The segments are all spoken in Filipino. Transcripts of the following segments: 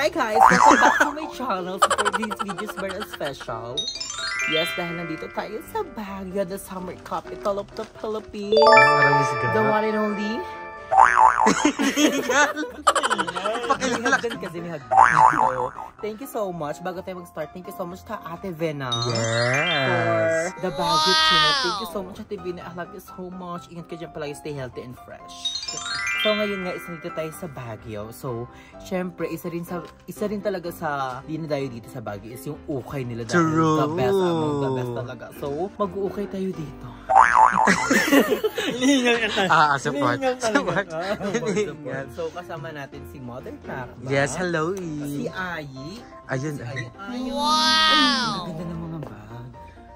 Hi guys! Welcome back to my channel. So for these videos, very special. Yes, dahil nandito tayo sa Baguio, the summer capital of the Philippines. The one and only. Pakilagdan kasi may hagdan. Thank you so much. Bago tayo mag-start, thank you so much to Ate Vena. Yes. For the Baguio channel. Thank you so much, Ate Vena. I love you so much. Ingat ka dyan palagi. Stay healthy and fresh. So ngayon nga, isa dito tayo sa Baguio. So, syempre, isa rin talaga sa dinadayo dito sa Baguio is yung ukay nila. True. The best among the best talaga. So, mag-uukay tayo dito. Support. So, kasama natin si Mother Pac. Yes, hello. Si Ayi. Ayun. Wow! Ang ganda ng mga bag.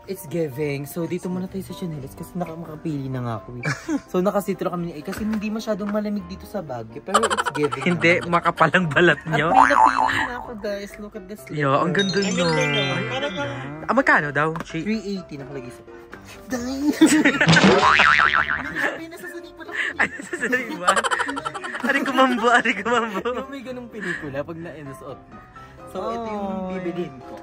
It's giving. So, dito muna tayo sa Chanelis kasi makapili na nga ako. So, nakasitro kami ni kasi hindi masyadong malamig dito sa Baguio. Pero it's giving. Hindi, makapalang balat nyo. At napili na ako, guys. Look at this. Yo, ang ganda nyo. Magkano daw? 380 nakalagay sa. Dahil! Ay, nasasaliwan. Ari kumambo. Yung may ganung pelikula pag na-inusuot mo. So, ito yung bibilin ko.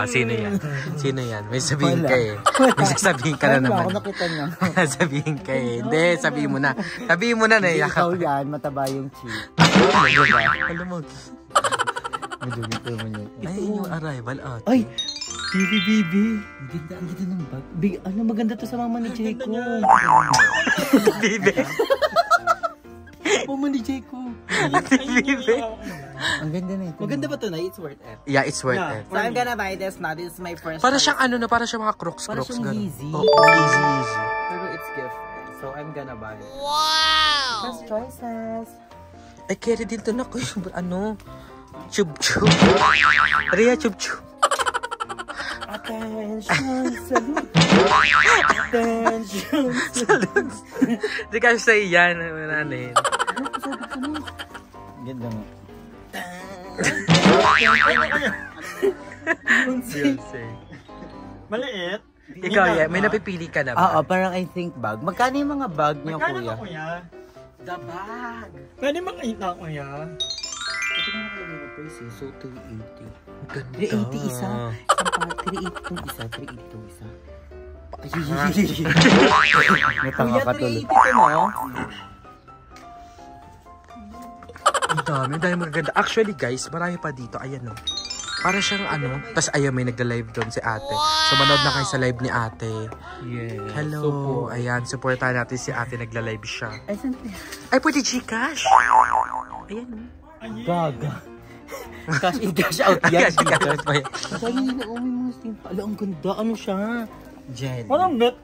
Sino yan? Sino yan? May sabihin ka eh. May sasabihin ka na naman. Ako nakita niya. Sabihin ka eh. Hindi, sabihin mo na. Sabihin mo na na ikaw yan, mataba yung cheek. Alam mo. Madugito mo niya. Ay, yung arrival ate. Ay! Bibi. Ang ganda ng bag. Maganda to sa mama ni Jayco. Bibi. Mama ni Jayco. Bibi. Ang ganda na ito. Maganda ba ito na? It's worth it. Yeah, it's worth it. So I'm gonna buy this now. This is my first Para siyang ano na, para siyang mga crocs. Para siyang easy. Easy. Pero it's gift. So I'm gonna buy it. Wow! Best choices. Ay, carry din to na ko yung ano. Chub-chub. Ria, chub-chub. Attention, salute. Attention, salute. Hindi kasi sa iyan. Nanin. Ganda mo. Maliit. Ikaw, yeah, may napipili ka na ba? Oo, parang I think bag. Magkano yung mga bag niyo, Magkano kuya? ba, kuya? The bag. Pwede makita, kuya. Ito na nakalagay na price eh. So, 380. Ganda. 380 isa. Isang pa, 380 itong isa. 380 itong isa. Natanga ka tuloy. Kuya, 380 ito mo. Ang dami magaganda. Actually guys, marami pa dito. Ayan o. Para siyang ano. Tapos ayan, may nagla-live doon si ate. So manood na kayo sa live ni ate. Yes. Hello. Support. Ayan, supportahan natin si ate. Nagla-live siya. Ay, saan po? Ay, pwede Gcash. Ayan o. Gaga. Cash in, cash out yan. Cash pa yan. Sabi nila, oh, may mga sting. Ala, ang ganda. Ano siya? Jelly. Parang bet.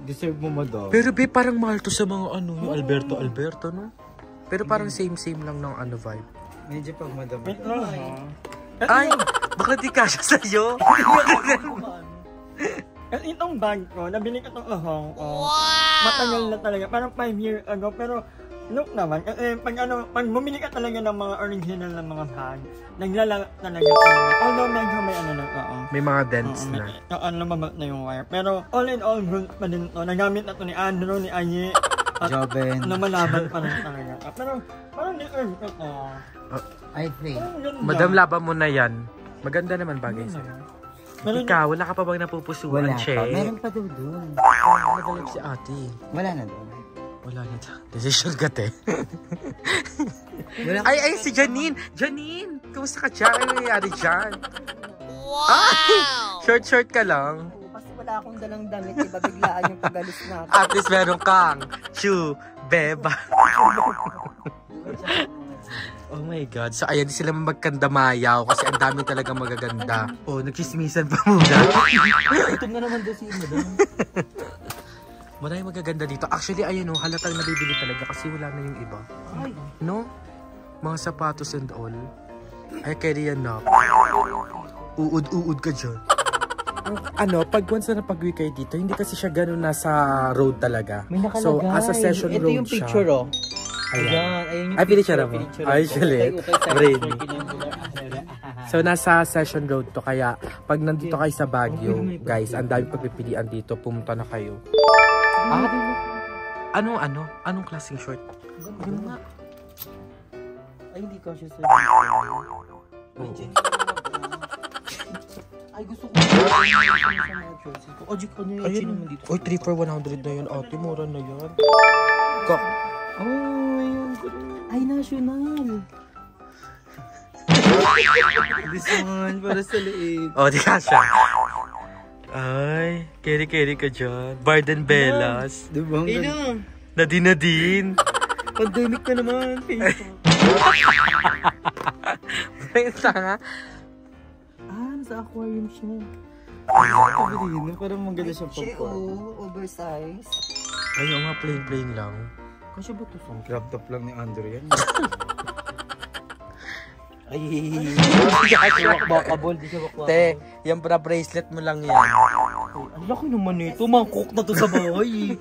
Deserve mo madam. Pero be, parang mahal to sa mga ano. Yung Alberto, no? Pero parang same lang ng ano vibe. Medyo pag madam. Bet lang, ha? Ay, baka di kasha sa'yo. At itong bag ko, nabili ko itong Hong Kong. Matagal na talaga. Parang 5 years ago. Pero, look naman. Pag bumili ka talaga ng mga original na mga bag, naglalala talaga talaga. Although medyo may ano na, May mga dents na. Lumabot na yung wire. Pero, all in all, good pa din to. Nagamit na to ni Andrew, ni Aye. At Joben. lumalaban pa rin talaga. Pero, parang deserve ko to. I think. Madam, laban mo na yan. Maganda naman bagay sa'yo. Ikaw, wala ka pa bang napupusuan, Wala Che? pa. Meron pa daw doon. Nagalag si ate. Wala na doon. Wala na. Decision ka, te. Ay, si Janine! Janine! Kamusta ka dyan? Ano nangyayari dyan? Wow! Ay! Short ka lang. Kasi wala akong dalang damit. Iba biglaan yung pagalis na ako. At least meron kang shoe, beba. Oh my God. So, ayan, di sila magkandamayaw kasi ang dami talaga magaganda. Oh, nagchismisan pa muna. Ito na naman doon si madam. Maraming magaganda dito. Actually, ayan o, halatang nabibili talaga kasi wala na yung iba. No? Mga sapatos and all. Ay, carry yan na. Uud ka dyan. Ano, pag once na napag-uwi kayo dito, hindi kasi siya ganun nasa road talaga. May nakalagay. So, as a session ito road yung picture, siya. oh. Ayan, yung Ay, pili siya naman. Ay, sulit. Brainy. So, nasa session road to. Kaya, pag nandito kayo sa Baguio, guys, ang dami pagpipilian dito. Pumunta na kayo. Anong klaseng short? Yung nga. Ay, hindi ka siya sa Ay, gusto ko. Ojik ka na yun. Ayun. Uy, 3 for 100 na yan, ate. Mura na yan. Ay, national. This one, para sa liig. Oh, di ka siya. Ay, carry ka dyan. Barden Bellas. Diba? Nadine. Pandemic ka naman. Wait, tanga. Nasa aquarium siya. Parang maganda siya Oversize. Ay, yung nga, plain lang. Kasi ba ito song? Crop top lang ni Andrew yan. Ay, bakabol, di siya bakabol. Te, yung bracelet mo lang yan. Ang laki naman nito. Mangkok na to sa bahay.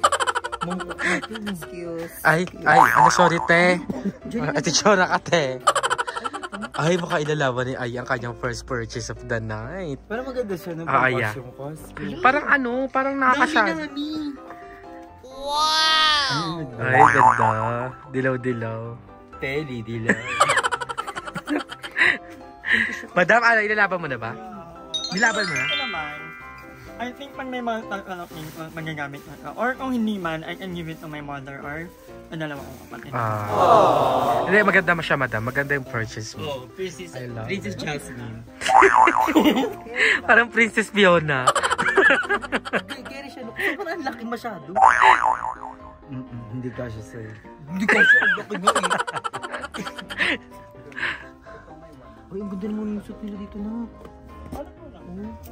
Mangkok na to. Excuse. Ay, ano, sorry, te. Ate, tsura ka, te. Ay, baka ilalaban ni Ay ang kanyang first purchase of the night. Pero maganda siya ng costume. Parang nakakasya. Wow! Ay, ganda. Dilaw. Dilaw. Madam, ilalaban mo na ba? Nilaban mo na? Ito naman, I think pag may mga magagamit na or kung hindi man, I can give it to my mother or dalawa kong kapatid. Hindi, maganda siya, madam. Maganda yung purchase mo. Princess Jasmine. Parang Princess Fiona. Gary siya, parang ang laki masyado. Hindi ka siya sa'yo. Hindi ka siya, ang laki nga eh. Ay, ang ganda naman yung suit nila dito na.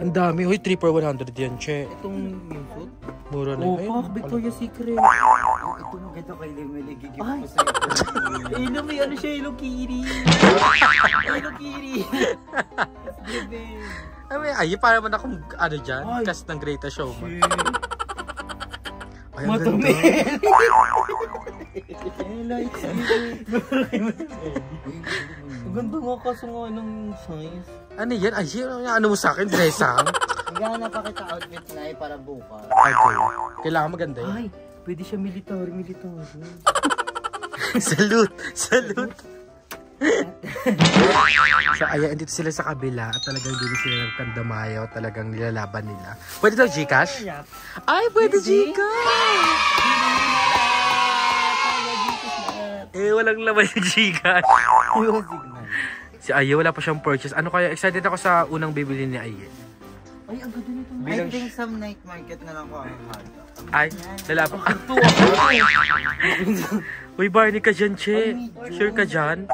Ang dami. Uy, 3 for 100 yan, che. Itong yung suit? Mura na yun. Victoria's Secret. Ito maganda kay Limeli. Gigip ko sa'yo. Ay, may ano siya, Hello Kitty. Hello Kitty. Ay, para man akong ano dyan, cast ng Greatest Showman. Ay, ang ganda. Ang ganda nga kaso nga ng size. Ano yan? Ay, ano mo sa akin? Dressang? Maghanap pa kita outfit na para bukas. Okay. Kailangan maganda yun. Ay, pwede siya military. Salute. So, ayan, dito sila sa kabila at talagang dito sila nagkandamayaw, talagang nilalaban nila. Pwede daw Gcash? Ay, pwede Gcash! Walang laman yung Gcash. Si Aye, wala pa siyang purchase. Ano kaya? Excited ako sa unang bibili ni Aye. Ay, ang ganda nito. I think some night market na lang ko ang hard. Ay, lalaban. Uy, Barney ka dyan, che. Sure ka dyan?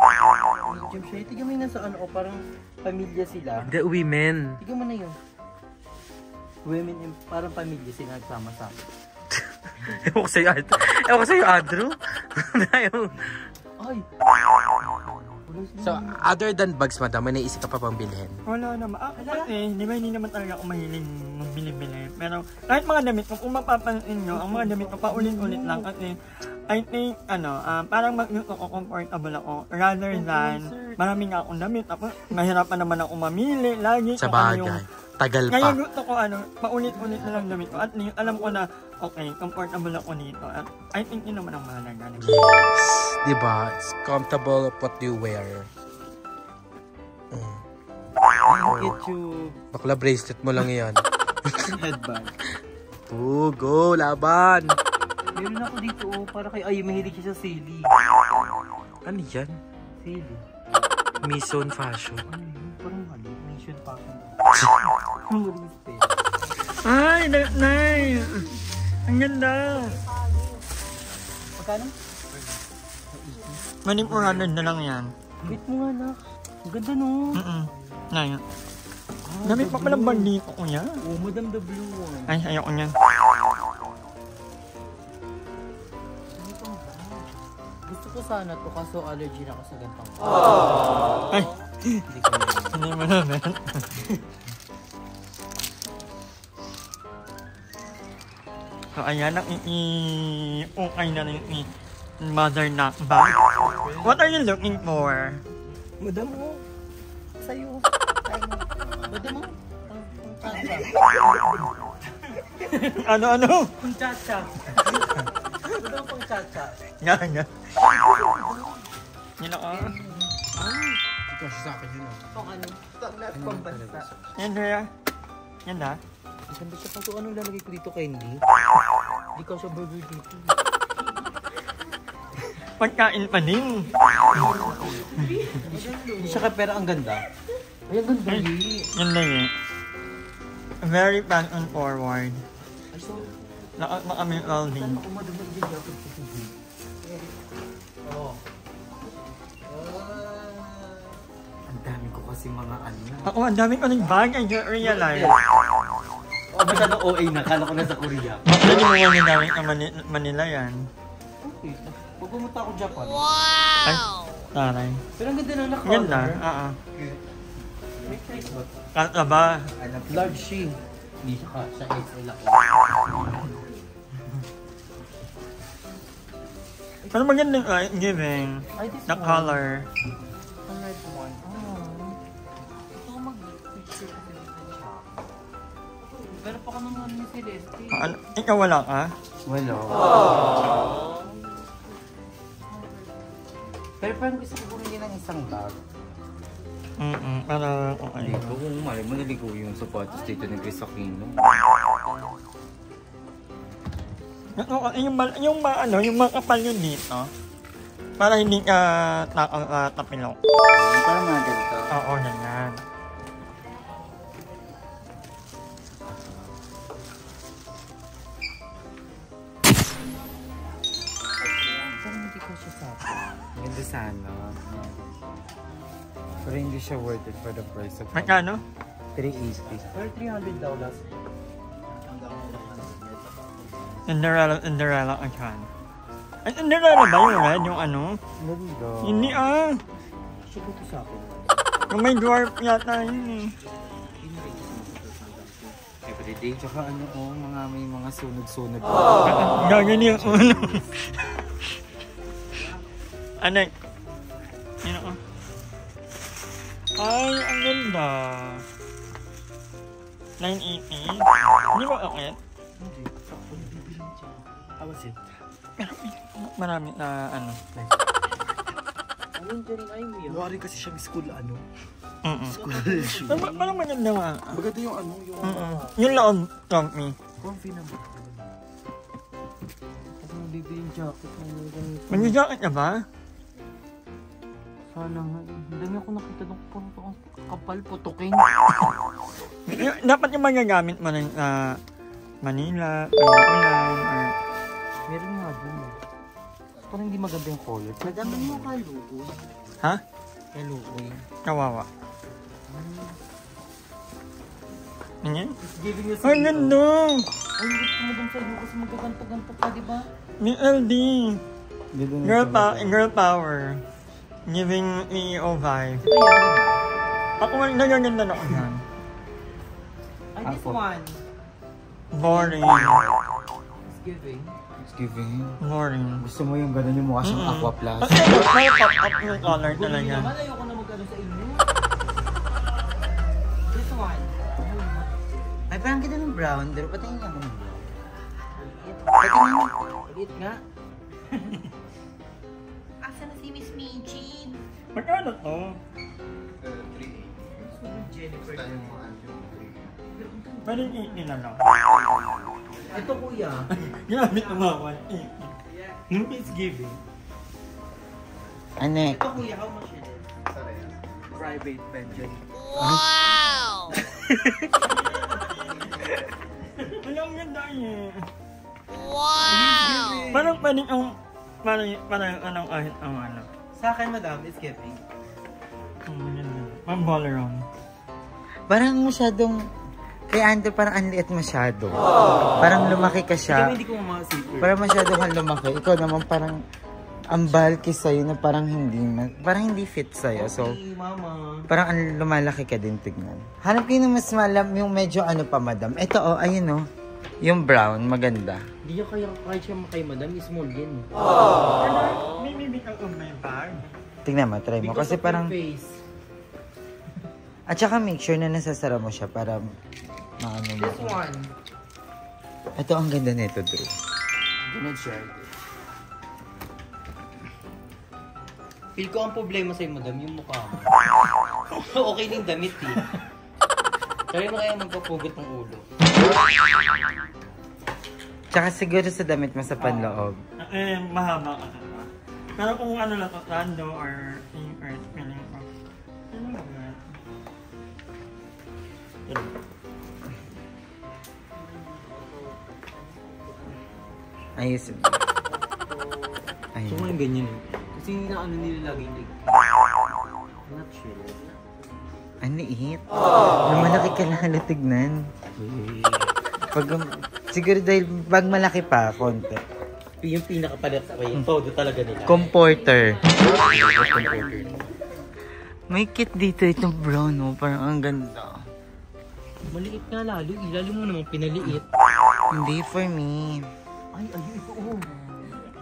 Tignan mo yun nasa ano, parang pamilya sila. The women. Tignan mo na yun. Women, parang pamilya sila nagsama-sama. Ewan ko sa'yo, Andrew. Ay! So, other than bags, madam, may naisip ka pa pang bilhin? Wala naman. Hindi naman talaga ako mahiling magbili-bili. Pero kahit mga damit, kung mapapansin nyo, ang mga damit ko paulit-ulit lang kasi I think, parang comfortable ako rather than marami nga akong damit. Tapos, mahirapan naman ako mamili lagi. Sa bagay. Tagal pa. Ngayon gusto ko, paulit-ulit na lang damit ko. At alam ko na, okay, comfortable ako nito. At I think yun naman ang mahalaga. Yes. Diba? It's comfortable what you wear. Get you Bakla bracelet mo lang yan. headband. Go, laban! Meron ako dito, para kay Ay, mahilig siya sa sili. Ano yan? Sili. Mison fashion. Ano yun? Parang mali. Mission fashion. Ay, nice! Ang ganda! Magkano? Maning 400 na lang yan. Wait mo nga, nak. Ang ganda, no? Ngayon. Gamit pa palang bandito ko yan. Oh, Madam the Blue one. Ay, ayoko niyan. Gusto ko sana to kaso allergy na ako sa gantang. Ay! Hindi ko na. Hindi mo naman. So, ayan, okay na rin ni Mother Nakba. What are you looking for? Madam mo. Sa'yo. Madam mo. Ano? Pang chacha. Madam pang chacha. Yan. Yan ako. kasi sa akin yun. Kung ano? Pambansa. Yan, Drea. Yan na. Ganda siya pa. So, anong lalagay ko dito, Candy? Hindi ka siya burger dito. Pagkain pa din. Hindi siya ka, pero ang ganda. Ay, ang ganda. Yan na yun. Very fashion forward. Ay, so, Lakas na kami all din. saan ako madamag din dapat sa TV? Oo. Ang dami ko kasi mga ano. Ako, ang dami ko ng bag. I just realize. Oh, masyadong OA na. Kala ko nasa Korea. Bakit mo nga ninawin sa Manila yan? Okay. Pag pumunta ako Japan. Ay, taray. Pero ang ganda na naka-color. Ganda, May price ba? Kanta ba? Large siya. Hindi siya ka. Siya XL ako. Pero magandang light giving. Ay, this The one. color. Ang red one. Ito ko mag-picture kasi dito siya. Pero pa ka naman ni Celeste. Ano, ikaw wala ka? Wala. Pero parang gusto ko bumili ng isang bag. Para okay. Ligo, kung mali mo naligo yung sapatos dito ni Chris Aquino. Yung makapal yun dito. Para hindi ka tapilok. Parang mga ganito. Oo, ganyan. Parang hindi ko siya sa akin. Ganda sana. Pero hindi siya worth it for the price of Magkano? 380. Pero $300. Cinderella ang kan. Ay, Cinderella ba yung red? Yung ano? Ganda. Hindi ah. Siya ko sa akin. Yung may dwarf yata yun eh. Everyday. Tsaka ano ko, may mga sunod-sunod. Gagano yung uno. Ano? Yun ako. Ay, ang ganda. 980. Hindi ba okay? Hindi. Sakto na bibilang siya. How was it? Marami na ano. Anong dyan ay mo yan? Wari kasi siya school ano. School shoe. Parang maganda nga. Maganda yung ano, yung Yung loob, comfy. comfy naman. Kasi mabibili yung jacket na yung ganito. Mag-jacket ka ba? Sana nga. Ang dami ako nakita nung puro kapal putukin. Dapat yung magagamit mo ng Manila, Ulan, or... Meron nga dun eh. Parang hindi maganda yung color. Madami yung kalugoy. Ha? Kalugoy. Kawawa. Ganyan? It's giving you Ang ganda! Ay, hindi ko madam sa'yo kasi magkaganto-ganto ka, di ba? Ni LD. Girl power. Giving EO vibe. Ito yan. Ako nagaganda na ako yan. Ay, this one. Boring. It's giving. It's giving. Boring. Gusto mo yung gano'n yung mukha siyang Aqua Plus? Kasi may pop-up yung color Bumili talaga. naman, ayoko na magkano sa inyo. This one. Ay, parang kita ng brown. Pero patingin nga ako ng brown. Patingin nga. Ulit nga. Asa na si Miss Michi? Magkano to? Jennifer. Pwedeng nila lang. Ito kuya. Grabe tumawan. Yung is giving. Anek. Ito kuya, how much is it? Private pension. Wow! Ang ganda niya. Wow! Parang pwedeng ang... Parang anong kahit ang ano. Sa akin, madam, is giving. Pang ballroom. Parang masyadong, kay Andrew parang ang liit masyado. Parang lumaki ka siya. Hindi ko mamasipper. Parang masyado kang lumaki. Ikaw naman parang ang bulky sa'yo na parang hindi fit sa'yo. So, Hey, mama. parang ang lumalaki ka din tignan. Hanap kayo ng mas malam, yung medyo ano pa madam. Ito oh, ayun oh. Yung brown, maganda. Hindi niya kaya siya makay madam, small yan. Maybe ka may bag. Tignan mo, try mo. Because Kasi of parang, your face. at saka make sure na nasasara mo siya para maano mo. This one. Ito ang ganda nito, Drew. Do not share. Feel ko ang problema sa'yo, madam, yung mukha mo. Okay na yung damit eh. Kaya mo kaya magpapugot ng ulo. Tsaka siguro sa damit mo sa panloob. Mahaba ka na. Pero kung ano lang, rando or earth, feeling ko. Ano ba? Ayos. Ayun. So ngayon ganyan eh. Kasi na ano nila lagi like, not sure. Ang liit. Malaki ka na tignan. Siguro dahil pag malaki pa, konti. Yung pinakapalit ko yung todo talaga nila. Comporter. May kit dito itong brown, no? Parang ang ganda. Maliit nga lalo. Lalo mo namang pinaliit. Hindi for me. Ay, ayun ito. Oh.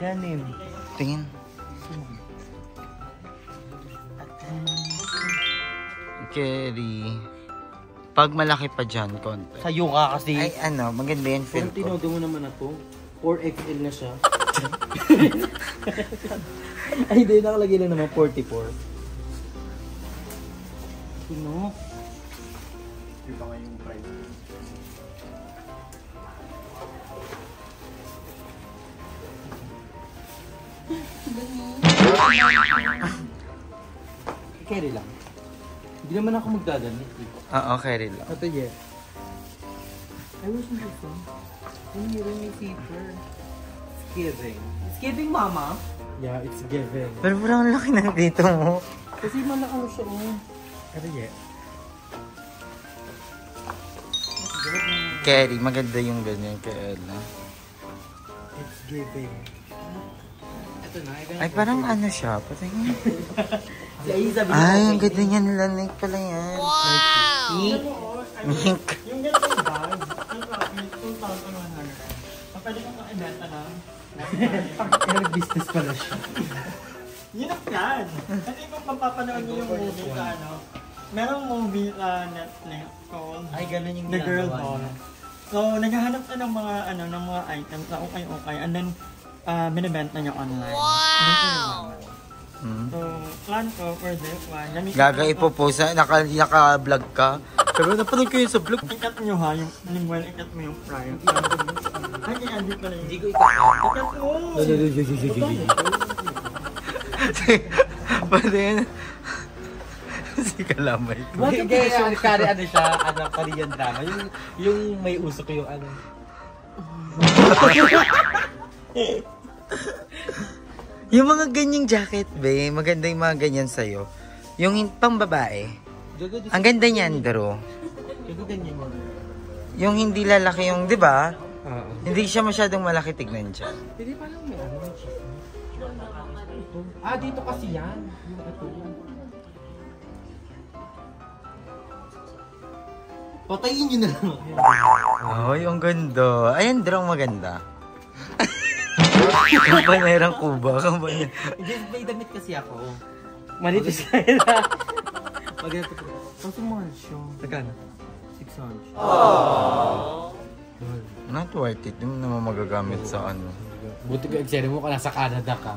Ganim. Tingin. Kerry. Pag malaki pa dyan, konti. Sa'yo ka kasi. Ay, ano, maganda yan feel Kung tinodo ko. mo naman na to, 4XL na siya. Ay, hindi. Nakalagay lang naman 44. Sino? Di ba nga yung price? Carry lang. Hindi naman ako magdadamit eh. Oo, Kerry lang. Ito yeah. I wish na gusto. Yung meron may zipper. It's giving. It's giving, mama. Yeah, it's given. Pero parang laki na dito mo. Kasi malakalo siya oh. Pero yeah. Kerry, maganda yung ganyan kay Ella. It's giving. Ito na. Ay, parang ano siya. Patingin. Si Aiza, Ay, ang ganda niyan. Lanik pala yan. Pink. Mink. Yung ganitong bag, ang profit, 2,100. Pwede kong ka-ibenta na. Nag-business pala siya. Yun ang plan. Kasi kung mapapanood niyo yung movie sa ano, merong movie sa Netflix called Ay, ganun yung The Girl ginagawa Doll. niya. So, naghahanap ka ng mga ano ng mga items na okay and then binibenta niya online. Wow! So, plan ko for this one. Gaga ipopost na, naka-vlog ka. Sabi, napanood ko yun sa vlog. Ikat nyo ha, yung animal, ikat mo yung fryer. Ay, hindi pala yun. Hindi ko ikakat. Ikat mo! Pwede yan. Si Kalamay ko. Bakit guys, yung kari ano siya, ano, Korean drama. Yung may usok yung ano. Yung mga ganyang jacket, be, maganda yung mga ganyan sa'yo. Yung pang babae. Ang ganda niyan, Daro. Yung ganyan mo. Yung hindi lalaki yung, di ba? Oo. Hindi siya masyadong malaki tignan siya. Hindi pa lang may ano, may chismis. Ah, dito kasi yan. Yung ito. Patayin nyo na lang. Ay, ang ganda. Ayan, Daro, ang maganda. Kampanayang Kuba. Kampanayang. May damit kasi ako. Manipis na yun ha. Maganda po. Kasi mahal siya. Nagkano? 600. Not worth it. Hindi mo naman magagamit sa ano. Buti ko eksena mo ka nasa Canada ka.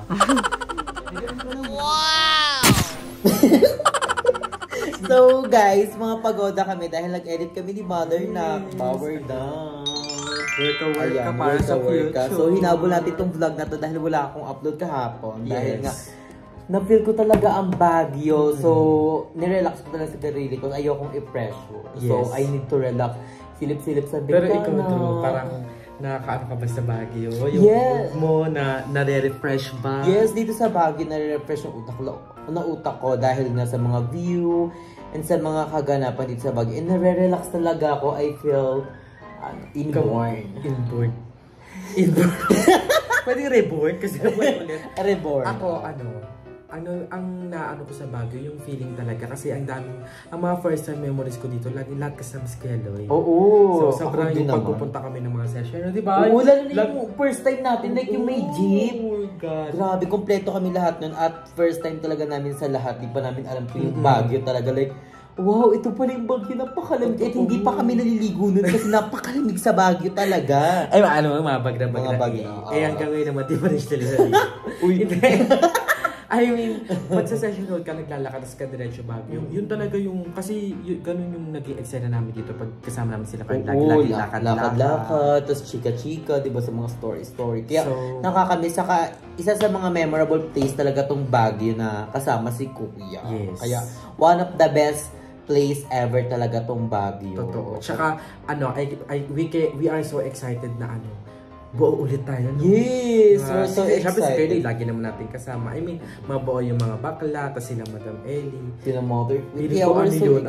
So guys, mga pagoda kami dahil nag-edit kami ni Mother na power down. Work ka Ayan, para sa work ka. future. So hinabol natin itong vlog na to dahil wala akong upload kahapon. Dahil Yes. nga, na-feel ko talaga ang Baguio. So, nirelax ko talaga sa sarili ko. Ayokong i-pressure. So, Yes. I need to relax. Silip-silip sa bintana. Pero ikaw Drew, parang nakakaano ka ba sa Baguio? Yung Yes. mood mo na nare-refresh ba? Yes, dito sa Baguio, nare-refresh yung utak ko dahil nga sa mga view and sa mga kaganapan dito sa Baguio. And nare-relax talaga ako. I feel inborn. Inborn. Inborn. Pwede reborn kasi nabuhay ulit. Reborn. Ako, ang naano ko sa Baguio, yung feeling talaga. Kasi ang mga first time memories ko dito, lahat kasama si Keloy. Oo. So, sobrang ako din yung naman. pagpupunta kami ng mga session, di ba? Oo, lalo na yung first time natin, like yung may jeep. Oh my God. Grabe, kompleto kami lahat nun. At first time talaga namin sa lahat, di pa namin alam ko yung Baguio talaga. Like, wow, ito pala yung Baguio, napakalamig. At hindi pa kami naliligo nun kasi napakalamig sa Baguio talaga. Ay, mga bag na. Mga bag na, Eh, hanggang ngayon naman, di pa rin sila naliligo. Uy. I mean, pag sa session hall ka, naglalakad, tapos ka diretso Baguio. Yun talaga yung, kasi ganun yung naging eksena namin dito pag kasama namin sila. Kahit lagi lakad-lakad, tapos chika-chika, diba, sa mga story-story. Kaya nakakamiss, saka isa sa mga memorable place talaga tong Baguio na kasama si Kuya. Yes. Kaya one of the best place ever talaga tong Baguio. Totoo. Tsaka, we are so excited na buo ulit tayo. No? Yes! We're so excited. Siyempre si Kylie, lagi naman natin kasama. I mean, mabuo yung mga bakla, tapos sila Madam Ellie. Sila Mother. Hindi ko yun,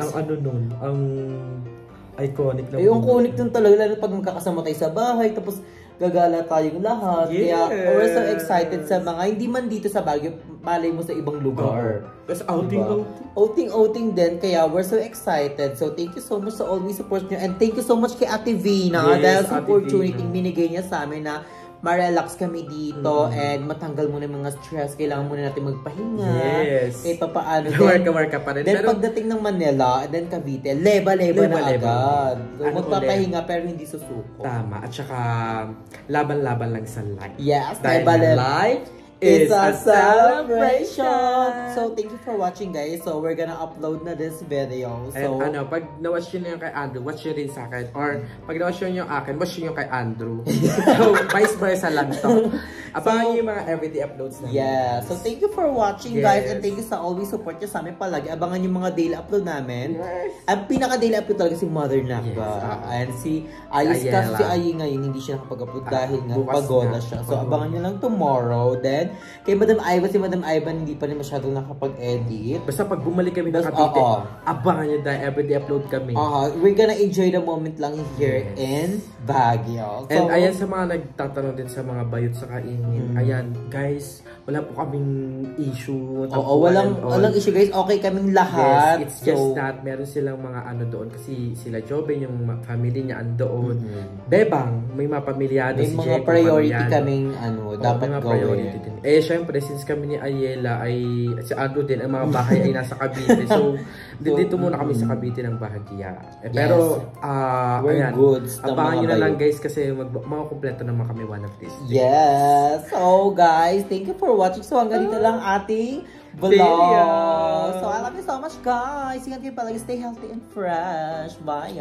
ang iconic na. Yung iconic nun talaga, lalo pag magkakasama tayo sa bahay, tapos gagala tayong lahat. Yes. Kaya we're so excited sa mga, hindi man dito sa Baguio, malay mo sa ibang lugar. Kasi outing. Outing din. Kaya we're so excited. So thank you so much sa always support nyo. And thank you so much kay Ate Vina. Dahil sa opportunity binigay niya sa amin na ma-relax kami dito and matanggal muna yung mga stress. Kailangan muna natin magpahinga. Yes. Kahit papaano. Work pa rin. Then pagdating ng Manila, and then Cavite, leba-leba na agad. So, magpapahinga pero hindi susuko. Tama. At saka, laban-laban lang sa life. Yes, life is a celebration! So, thank you for watching, guys. So, we're gonna upload na this video. So, and pag na-watch nyo na yung kay Andrew, watch nyo rin sa akin. Or, pag na-watch nyo yung akin, watch nyo yung kay Andrew. So, vice versa lang to. Abangan nyo yung mga everyday uploads namin. Yeah. So, thank you for watching, guys. And thank you sa always support nyo sa amin palagi. Abangan yung mga daily upload namin. Yes. Ang pinaka-daily upload talaga si Mother Nakba. And si Ayos kasi si Ayi ngayon, hindi siya nakapag-upload dahil nga pagoda siya. So, abangan nyo lang tomorrow. Then, kay Madam Ivan, si Madam Ivan hindi pa rin masyadong nakapag-edit. Basta pag bumalik kami ng Cavite, abangan nyo dahil everyday upload kami. We're gonna enjoy the moment lang here in Baguio. So, and ayan sa mga nagtatanong din sa mga bayot sa kainin. Ayan, guys, wala po kaming issue. Walang issue, guys. Okay kaming lahat. Yes, it's just that meron silang mga doon kasi sila Joben, yung family niya andoon. Bebang, may mga pamilyado si Jeko. May mga priority kaming dapat gawin. Syempre, since kami ni Ayela si Andrew din, ang mga bahay ay nasa Cavite. So, dito muna kami sa Cavite ng bahagya. Pero, we're goods. Abangan nyo na lang, guys, kasi makakompleto naman kami one of these days. Yes! So, guys, thank you for watching. So, hanggang dito lang ating vlog. So, I love you so much, guys. Ingat kayo palagi. Stay healthy and fresh. Bye!